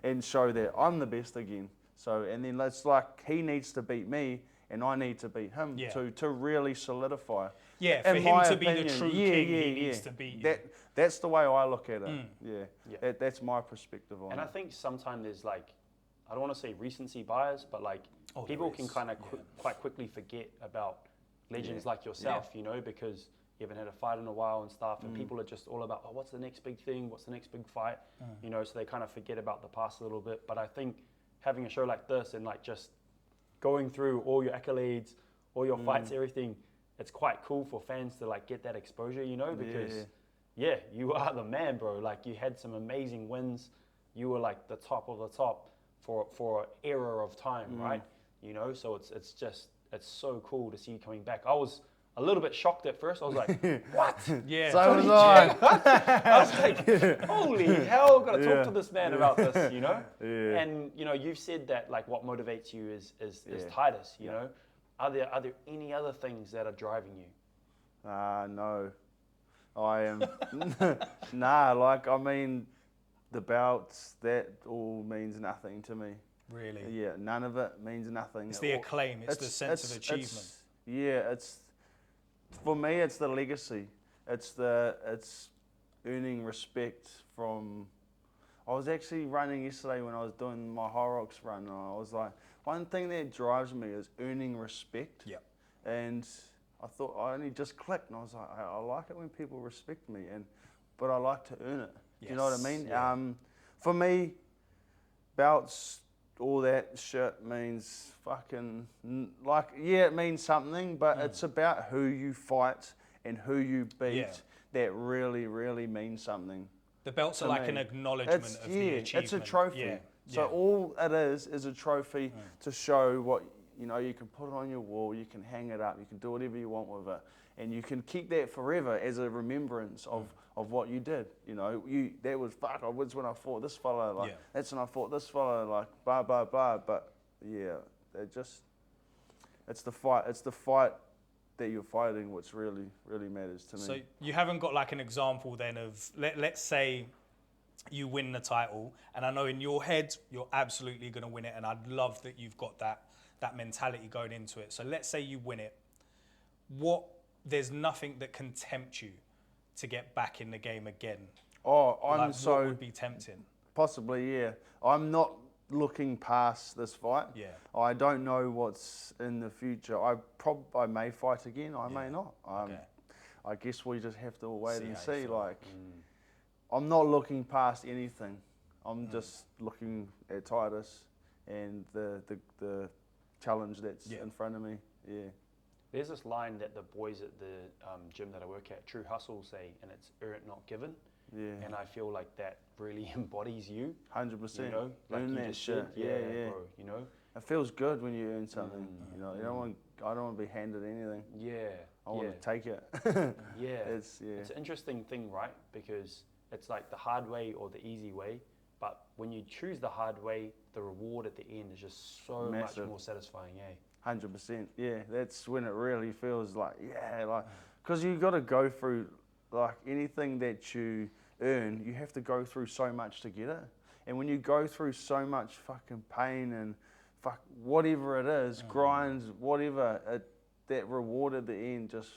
and show that I'm the best again. So, and then it's like he needs to beat me and I need to beat him to really solidify. Yeah, for In him my to be the opinion, true king, he needs to beat you. That's the way I look at it. Yeah. That's my perspective on And it. I think sometimes there's like, I don't want to say recency bias, but like people can kind of quite quickly forget about legends like yourself, you know, because you haven't had a fight in a while and stuff, and people are just all about, oh, what's the next big thing? What's the next big fight? You know, so they kind of forget about the past a little bit. But I think having a show like this and like just going through all your accolades, all your fights, everything, it's quite cool for fans to like get that exposure, you know, because you are the man, bro. Like you had some amazing wins. You were like the top of the top for an era of time, right? You know, so it's so cool to see you coming back. I was a little bit shocked at first. I was like, what? Yeah. So was I. I was like, holy hell, got to talk to this man about this, you know? Yeah. And, you know, you've said that, like, what motivates you is Titus, you know? Are there any other things that are driving you? No. I am... Nah, like, I mean, the belts, that all means nothing to me. Really? Yeah, none of it means nothing. It's the acclaim, it's the sense of achievement. It's for me, it's the legacy. It's earning respect from. I was actually running yesterday when I was doing my High Rocks run, and I was like, one thing that drives me is earning respect. Yep. And I thought I only just clicked, and I was like, I like it when people respect me, but I like to earn it. Yes. You know what I mean? Yeah. For me, belts, all that shit means fucking, it means something, but it's about who you fight and who you beat that really means something. The belts to are like me. an acknowledgement of the achievement. It's a trophy. Yeah. So all it is a trophy to show what, you know, you can put it on your wall, you can hang it up, you can do whatever you want with it. And you can keep that forever as a remembrance of what you did. You know, that was that's when I fought this fella, like that's when I fought this fella, like blah. But yeah, it's the fight that you're fighting which really matters to me. So you haven't got like an example then of, let's say you win the title, and I know in your head you're absolutely going to win it, and I'd love that you've got that mentality going into it. So let's say you win it. What there's nothing that can tempt you to get back in the game again? Oh, Like, what would be tempting? Possibly, yeah. I'm not looking past this fight. Yeah. I don't know what's in the future. I may fight again. I may not. Okay. I guess we just have to wait and how you see. feel. Like, I'm not looking past anything. I'm just looking at Titus and the challenge that's in front of me. Yeah. There's this line that the boys at the gym that I work at, True Hustle, say, and it's earned, not given. Yeah. And I feel like that really embodies you. 100%. You know, like Earn you that just shit. said, yeah, bro, you know. It feels good when you earn something. You know, I don't want to be handed anything. Yeah. I want to take it. Yeah. It's an interesting thing, right? Because it's like the hard way or the easy way. But when you choose the hard way, the reward at the end is just so Massive. much more satisfying, eh? 100%. Yeah, that's when it really feels like, because you got to go through, like, anything that you earn, you have to go through so much to get it. And when you go through so much fucking pain and whatever it is, grinds, whatever, that reward at the end just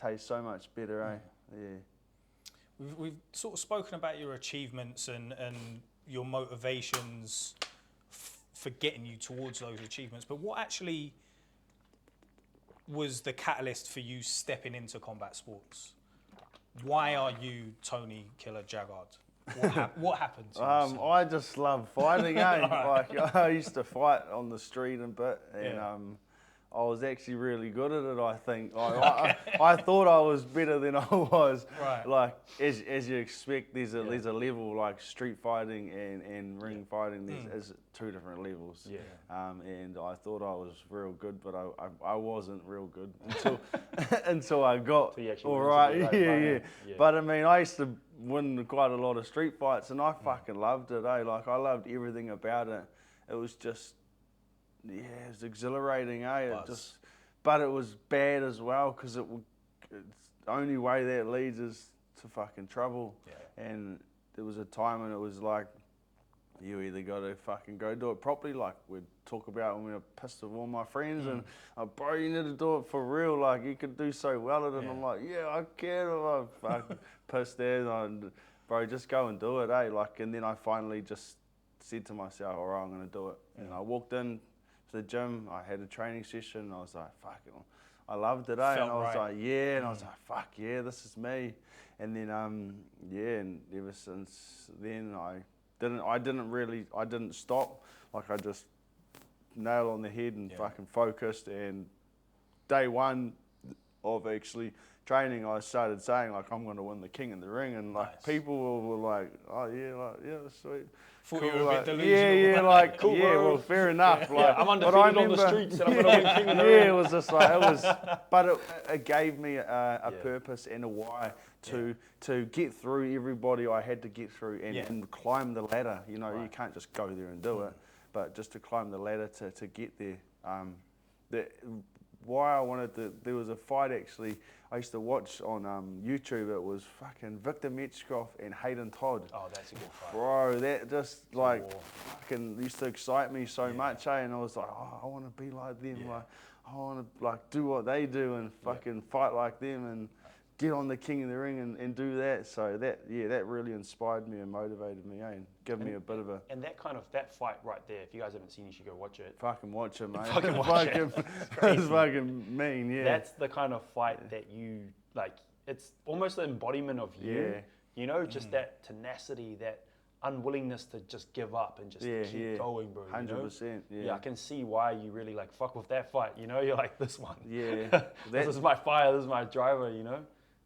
tastes so much better, eh? Yeah. We've sort of spoken about your achievements and your motivations for getting you towards those achievements, but what actually was the catalyst for you stepping into combat sports? Why are you Tony Killer Jaggard? What happened to you? I just love fighting, eh? Like, I used to fight on the street a bit, and I was actually really good at it, I think. I thought I was better than I was. Right. Like, as you expect, there's a level, like street fighting and ring fighting, there's two different levels. Yeah. And I thought I was real good, but I wasn't real good until I got all right. Yeah. But I mean, I used to win quite a lot of street fights, and I fucking loved it, eh? Like, I loved everything about it. It was just, yeah, it was exhilarating, eh? But it was bad as well, because it's the only way that leads is to fucking trouble. Yeah. And there was a time when it was like, you either got to fucking go do it properly, like we'd talk about when we were pissed with all my friends, and bro, you need to do it for real, like you could do so well at it, and I'm like, yeah, I can, I'm fucking pissed there, and bro, just go and do it, eh? Like, and then I finally just said to myself, all right, I'm going to do it. And I walked in to the gym, I had a training session, and I was like, fuck it, I loved it, eh? And I was like, yeah, and I was like, fuck yeah, this is me. And then, and ever since then, I didn't stop. Like, I just nail on the head and fucking focused. And day one of actually training, I started saying, like, I'm going to win the King in the Ring. And like, people were like, oh yeah, sweet. Thought cool, you were a bit delusional. Yeah, like, cool, well, fair enough. Like, I'm undefeated on the streets, and I'm going to win King in the Ring. It was just like, but it gave me a purpose and a why to get through everybody I had to get through and climb the ladder. You know, you can't just go there and do it, but just to climb the ladder to get there. Why I wanted to, there was a fight actually I used to watch on YouTube. It was fucking Victor Metcalf and Hayden Todd. Oh, that's a good fight. Bro, that just like fucking used to excite me so much, eh? And I was like, oh, I want to be like them. Like, I want to like do what they do and fucking fight like them and get on the King of the Ring and do that. So that really inspired me and motivated me, eh? And give me a bit of a... And that fight right there, if you guys haven't seen it, you should go watch it. Fucking watch it, mate. Fucking watch it. It's fucking mean, yeah. That's the kind of fight that you, like, it's almost the embodiment of you. Yeah. You know, just that tenacity, that unwillingness to just give up and just keep going, bro. 100%, Yeah, I can see why you really, like, fuck with that fight, you know? You're like, this one. Yeah. This is my fire, this is my driver, you know?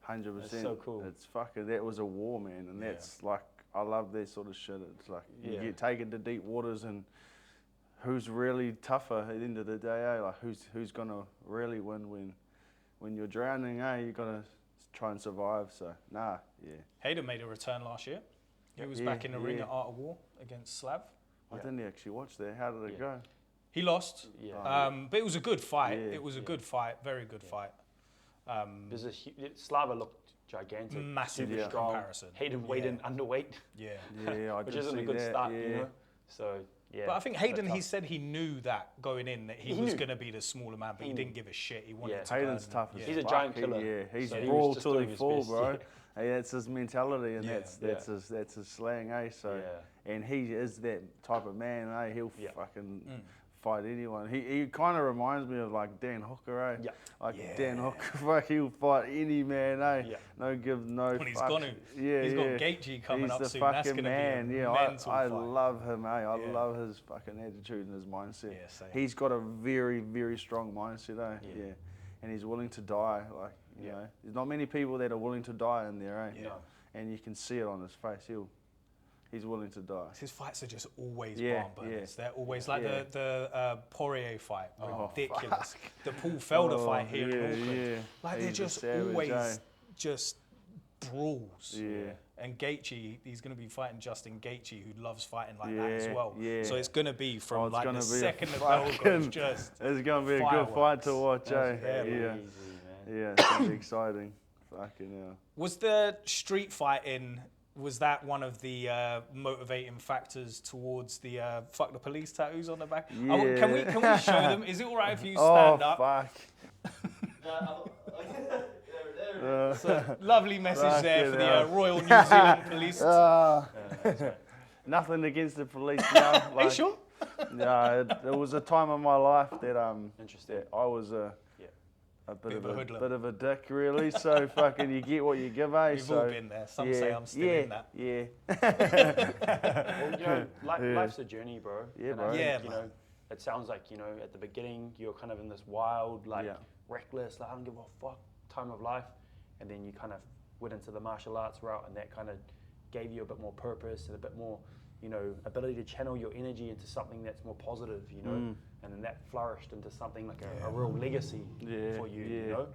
100%. That's so cool. It's fucking, that was a war, man, and that's like, I love that sort of shit. It's like, you get taken to deep waters, and who's really tougher at the end of the day, eh? Like, who's gonna really win when you're drowning, eh? You gotta try and survive, so, Hayden made a return last year. He was back in the ring at Art of War against Slav. I didn't actually watch that. How did it go? He lost, but it was a good fight. Yeah. It was a good fight, very good fight. Slava looked gigantic, massive strong. comparison. Hayden weighed in underweight. Yeah, I which did isn't see a good that, start, you know. So Yeah, But I think but Hayden, he tough. said he knew that going in that he He was knew. going to be the smaller man, but he didn't give a shit. He wanted Yeah. to Hayden's go tough and, as He's a fuck. giant killer. Yeah, he's So he was brawl just till doing he his fall, best, bro. yeah. Hey, that's his mentality, and Yeah, that's his slang, eh? So, Yeah. and he is that type of man, eh? He'll Yeah. fucking fight anyone. He kind of reminds me of like Dan Hooker, eh? Yeah. Like Dan Hooker, fuck, he'll fight any man, eh? Yeah. No give, no. When he's fucks. gonna, Yeah, he's got yeah. Gaethje coming He's up the soon. That's fucking going to man. be a Yeah, mental I fight. love him, eh? I Yeah. love his fucking attitude and his mindset. Yeah, same. He's got a very, very strong mindset, eh? Yeah. Yeah. And he's willing to die, like, you Yeah. know. There's not many people that are willing to die in there, eh? Yeah. No. And you can see it on his face. He's willing to die. His fights are just always Yeah, barn burners. yeah. They're always like Yeah. the Poirier fight, Oh, ridiculous. The Paul Felder fight here in yeah, Auckland. yeah. Like they're He's a just savage, always eh? just brawls. Yeah. And Gaethje, he's going to be fighting Justin Gaethje, who loves fighting like that as Yeah, well. yeah. So it's going to be from it's like gonna the be a second the bell goes, fucking- just It's going to be a good fight to fireworks. watch, eh? Yeah, Easy, Yeah. man. Yeah, it's going to be exciting. Fucking hell. Was the street fighting, was that one of the motivating factors towards the fuck the police tattoos on the back? Yeah. Can we show them? Is it all right if you stand up? Fuck. So, lovely message there for Fucking the hell. Royal New Zealand Police. Nothing against the police now. Are you Like, sure? Yeah, it was a time in my life that Interesting. that I was a Bit of a hoodlum. bit of a dick, really. So fucking, you get what you give, eh? We've so, all been there. Some say I'm still in that. Yeah. Well, you know, life's a journey, bro. Yeah, And bro. I think, Yeah, you man. know, it sounds like, you know, at the beginning, you're kind of in this wild, like, Yeah. reckless, like, I don't give a fuck time of life. And then you kind of went into the martial arts route, and that kind of gave you a bit more purpose and a bit more, you know, ability to channel your energy into something that's more positive, you know. And then that flourished into something like a real legacy Yeah, for you, yeah. you know.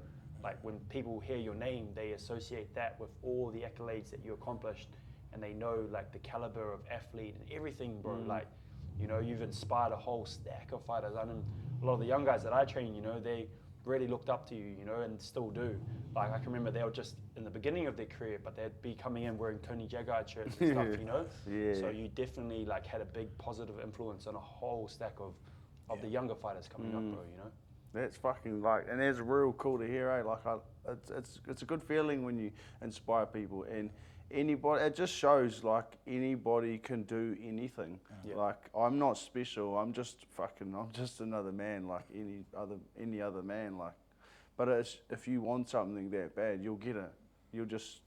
Like when people hear your name, they associate that with all the accolades that you accomplished, and they know like the caliber of athlete and everything, bro. Like, you know, you've inspired a whole stack of fighters. I know a lot of the young guys that I train, you know, they really looked up to you, you know, and still do. Like I can remember they were just in the beginning of their career, but they'd be coming in wearing Tony Jaggard shirts and stuff, you know. Yeah. So you definitely like had a big positive influence on a whole stack of the younger fighters coming up, bro. You know. That's fucking like, and it's real cool to hear, eh? Like, it's a good feeling when you inspire people, and anybody. It just shows like anybody can do anything. Yeah. Like, I'm not special. I'm just another man, like any other man. Like, but if you want something that bad, you'll get it. You'll just,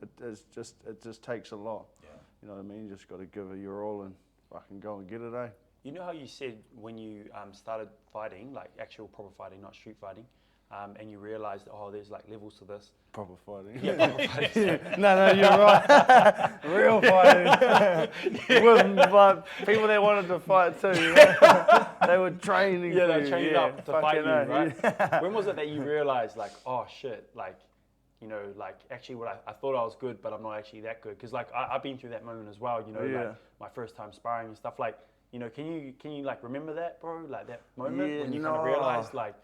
it just takes a lot. Yeah. You know what I mean? You just got to give it your all and fucking go and get it, eh? You know how you said when you started fighting, like actual proper fighting, not street fighting, and you realized, oh, there's like levels to this. Proper fighting. Yeah, proper fighting. No, you're right. Real fighting. With like, people that wanted to fight too. You know? They were training. Yeah, for they you, trained up to fucking fight you, hell, right? yeah. When was it that you realized, like, oh shit, like, you know, like actually what I thought I was good, but I'm not actually that good? Because like I've been through that moment as well. You know, Yeah. like my first time sparring and stuff. Like, you know, can you like remember that, bro? Like that moment Yeah, when you kind of no. realized, like,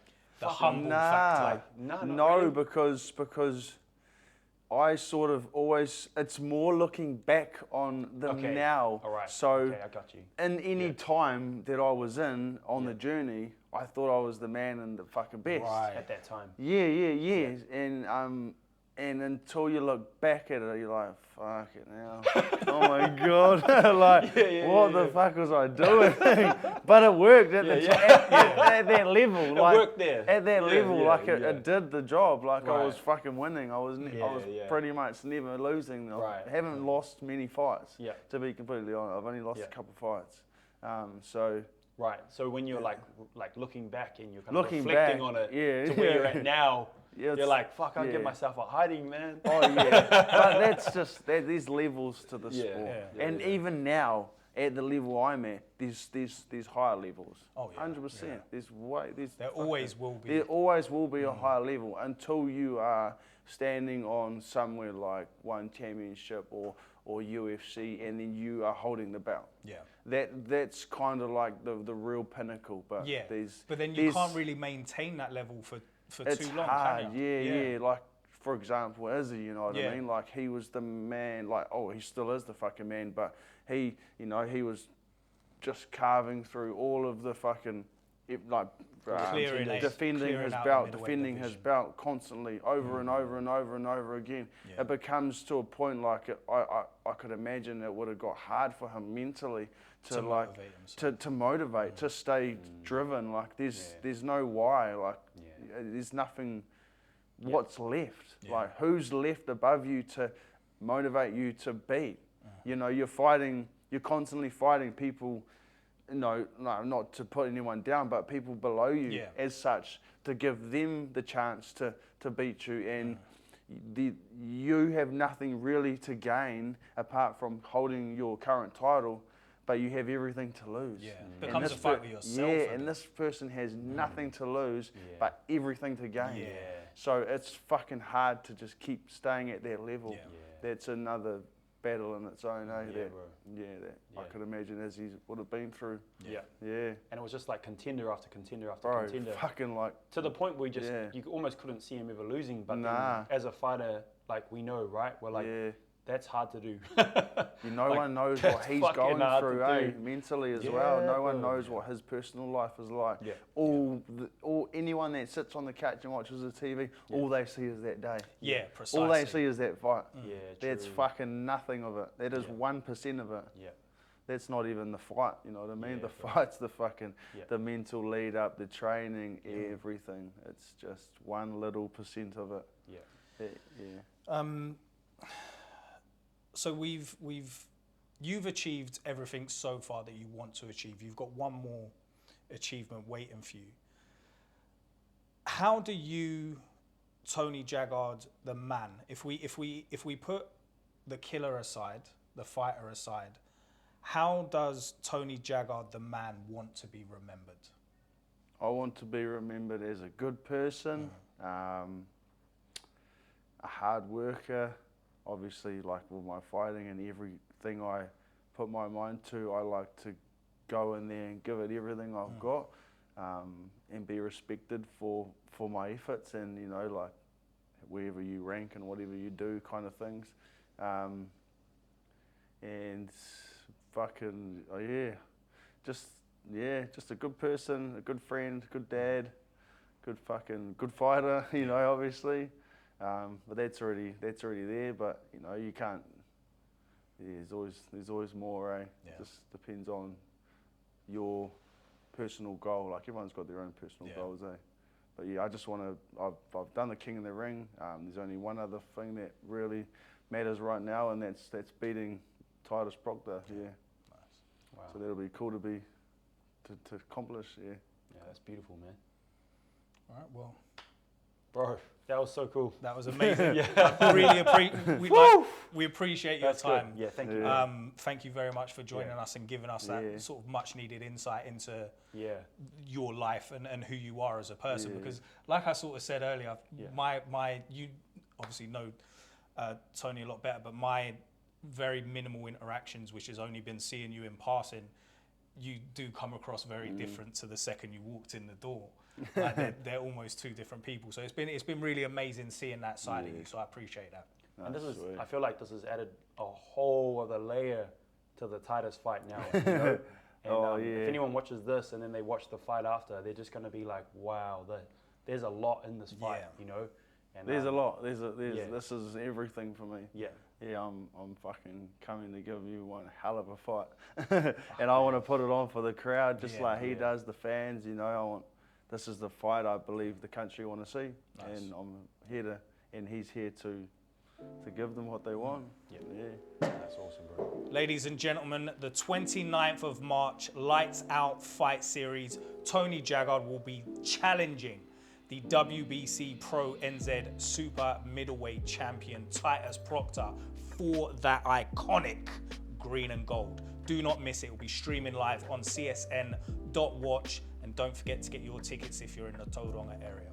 The fucking- humble factor. like, no, not No, really. because I sort of always, it's more looking back on the Okay, now. all right. So Okay, I got you. in any Yeah. time that I was in on the journey, I thought I was the man and the fucking best. Right. At that time. Yeah. And until you look back at it, you're like, fuck it now. Oh my God. Like, what the fuck was I doing? But it worked at at that level. It Like, worked there. At that Yeah, level, yeah, like yeah. it did the job. Like I was Right. fucking winning. I was Yeah. pretty much never losing. Right. I haven't lost many fights. Yeah. To be completely honest, I've only lost Yeah. a couple fights. So Right. So when you're like looking back and you're kind Looking of reflecting back, on it yeah, to where you're yeah. at now, Yeah, you're it's- like, fuck, I'll yeah. give myself a hiding, man. Oh yeah, but that's just there's levels to the Yeah, sport, yeah, and yeah. even now at the level I'm at, there's higher levels. Oh, yeah, 100%. yeah. There's There always will be. There always will be a higher level until you are standing on somewhere like one championship or UFC, and then you are holding the belt. Yeah. That's kind of like the real pinnacle. But Yeah. there's But then you there's- can't really maintain that level for it's too long, hard, can you? yeah. Like, for example, Izzy, you know what Yeah. I mean? Like, he was the man, like, oh, he still is the fucking man, but he, you know, he was just carving through all of the fucking Clearing defending his belt constantly over and over and over and over again. Yeah. It becomes to a point like I could imagine it would have got hard for him mentally to motivate himself. to motivate, to stay driven. Like there's no why. Like there's nothing. What's left? Yeah. Like who's left above you to motivate you to beat? You know, you're constantly fighting people. No, not to put anyone down, but people below you as such, to give them the chance to beat you, and you have nothing really to gain apart from holding your current title, but you have everything to lose. Yeah, becomes a fight with yourself. Yeah, and this person has nothing to lose, but everything to gain. Yeah. So it's fucking hard to just keep staying at that level. Yeah. That's another battle in its own, eh? Yeah, I could imagine as he would have been through. Yeah. Yeah. And it was just like contender after contender after Bro, contender. fucking like. To the point where you almost couldn't see him ever losing. But Nah. then as a fighter, like we know, right? We're like, that's hard to do. No one knows what he's going through, eh? Mentally as well. No one knows what his personal life is like. Yeah. Anyone that sits on the couch and watches the TV, all they see is that day. Yeah, precisely. All they see is that fight. Yeah, That's true. fucking nothing of it. That is 1% of it. Yeah. That's not even the fight, you know what I mean? The fight's the fucking, the mental lead up, the training, everything. It's just 1 little % of it. Yeah. So you've achieved everything so far that you want to achieve. You've got one more achievement waiting for you. How do you, Tony Jaggard, the man, if we put the killer aside, the fighter aside, how does Tony Jaggard, the man, want to be remembered? I want to be remembered as a good person, a hard worker. Obviously, like with my fighting and everything I put my mind to, I like to go in there and give it everything I've got, and be respected for my efforts, and you know, like wherever you rank and whatever you do, kind of things, and fucking just a good person, a good friend, good dad, good fighter, you know, obviously. But that's already there. But you know, you can't. Yeah, there's always more. Eh? Just depends on your personal goal. Like everyone's got their own personal goals. Eh? But yeah, I just want to. I've done the King in the Ring. There's only one other thing that really matters right now, and that's beating Titus Proctor. Yeah. Nice. Wow. So that'll be cool to accomplish. Yeah. Yeah, that's beautiful, man. All right. Well, bro, that was so cool. that was amazing. I really we appreciate your That's time. good. Yeah, thank you. Thank you very much for joining us and giving us that sort of much needed insight into your life and who you are as a person. Because like I sort of said earlier, you obviously know Tony a lot better, but my very minimal interactions, which has only been seeing you in passing, you do come across very different to the second you walked in the door. Like they're almost two different people. So it's been really amazing seeing that side of you. So I appreciate that. And I feel like this has added a whole other layer to the Titus fight now. You know? And if anyone watches this and then they watch the fight after, they're just going to be like, wow, there's a lot in this fight, you know. And there's a lot. This is everything for me. Yeah. Yeah, I'm fucking coming to give you one hell of a fight, and I want to put it on for the crowd, just like he does, the fans. You know, this is the fight I believe the country want to see, and I'm here and he's here to give them what they want. Yeah, that's awesome, bro. Ladies and gentlemen, the 29th of March, Lights Out Fight Series. Tony Jaggard will be challenging the WBC Pro NZ Super Middleweight Champion Titus Proctor for that iconic green and gold. Do not miss it. It will be streaming live on csn.watch, and don't forget to get your tickets if you're in the Tauranga area.